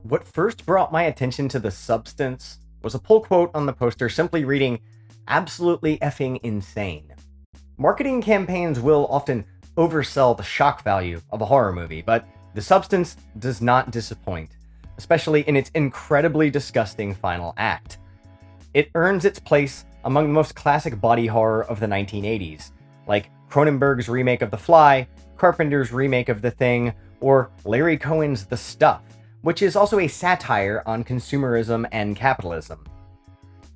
What first brought my attention to The Substance was a pull quote on the poster simply reading, "Absolutely effing insane." Marketing campaigns will often oversell the shock value of a horror movie, but The Substance does not disappoint, especially in its incredibly disgusting final act. It earns its place among the most classic body horror of the 1980s, like Cronenberg's remake of The Fly, Carpenter's remake of The Thing, or Larry Cohen's The Stuff, which is also a satire on consumerism and capitalism.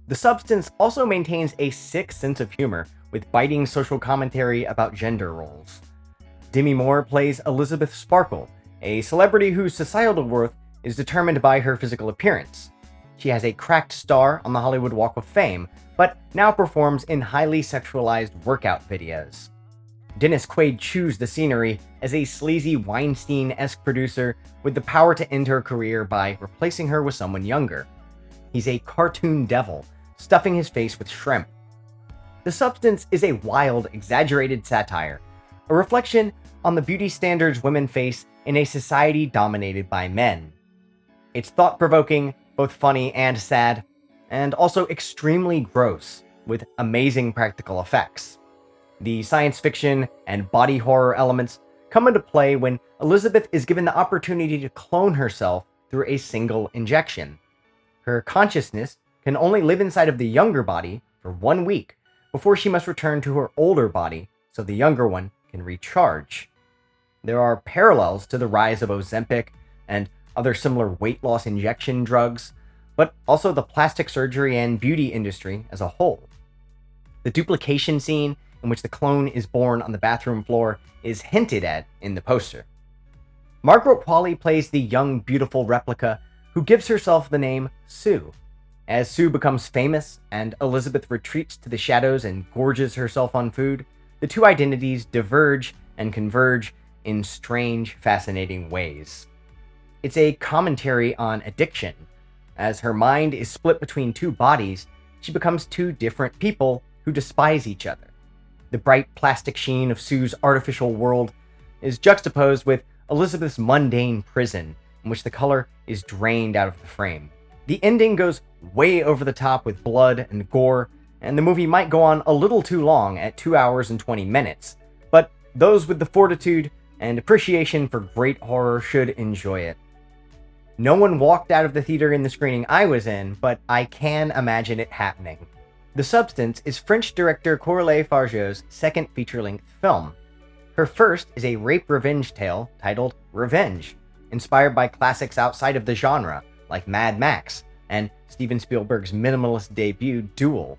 The Substance also maintains a sick sense of humor with biting social commentary about gender roles. Demi Moore plays Elizabeth Sparkle, a celebrity whose societal worth is determined by her physical appearance. She has a cracked star on the Hollywood Walk of Fame, but now performs in highly sexualized workout videos. Dennis Quaid chews the scenery as a sleazy Weinstein-esque producer with the power to end her career by replacing her with someone younger. He's a cartoon devil, stuffing his face with shrimp. The Substance is a wild, exaggerated satire, a reflection on the beauty standards women face in a society dominated by men. It's thought-provoking, both funny and sad, and also extremely gross, with amazing practical effects. The science fiction and body horror elements come into play when Elizabeth is given the opportunity to clone herself through a single injection. Her consciousness can only live inside of the younger body for 1 week before she must return to her older body so the younger one can recharge. There are parallels to the rise of Ozempic and other similar weight loss injection drugs, but also the plastic surgery and beauty industry as a whole. The duplication scene in which the clone is born on the bathroom floor is hinted at in the poster. Margaret Qualley plays the young, beautiful replica who gives herself the name Sue. As Sue becomes famous and Elizabeth retreats to the shadows and gorges herself on food, the two identities diverge and converge in strange, fascinating ways. It's a commentary on addiction. As her mind is split between two bodies, she becomes two different people who despise each other. The bright plastic sheen of Sue's artificial world is juxtaposed with Elizabeth's mundane prison, in which the color is drained out of the frame. The ending goes way over the top with blood and gore, and the movie might go on a little too long at 2 hours and 20 minutes, but those with the fortitude and appreciation for great horror should enjoy it. No one walked out of the theater in the screening I was in, but I can imagine it happening. The Substance is French director Coralie Fargeau's second feature-length film. Her first is a rape revenge tale titled Revenge, inspired by classics outside of the genre, like Mad Max, and Steven Spielberg's minimalist debut, Duel.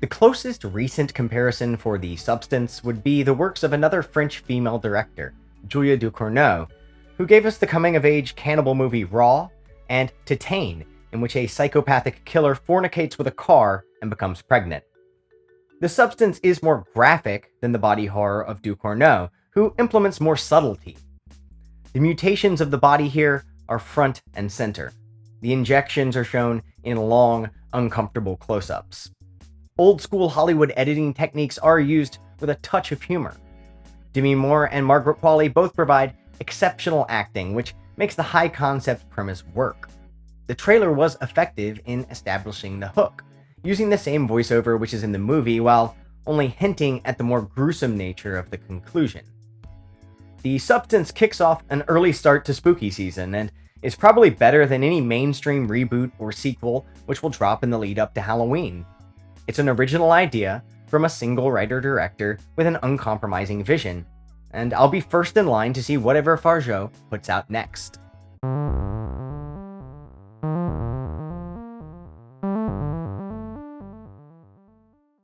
The closest recent comparison for The Substance would be the works of another French female director, Julia Ducournau, who gave us the coming-of-age cannibal movie Raw, and Titane, in which a psychopathic killer fornicates with a car and becomes pregnant. The Substance is more graphic than the body horror of Ducournau, who implements more subtlety. The mutations of the body here are front and center. The injections are shown in long, uncomfortable close-ups. Old-school Hollywood editing techniques are used with a touch of humor. Demi Moore and Margaret Qualley both provide exceptional acting, which makes the high-concept premise work. The trailer was effective in establishing the hook, using the same voiceover which is in the movie while only hinting at the more gruesome nature of the conclusion. The Substance kicks off an early start to spooky season and is probably better than any mainstream reboot or sequel which will drop in the lead up to Halloween. It's an original idea from a single writer-director with an uncompromising vision, and I'll be first in line to see whatever Fargeau puts out next.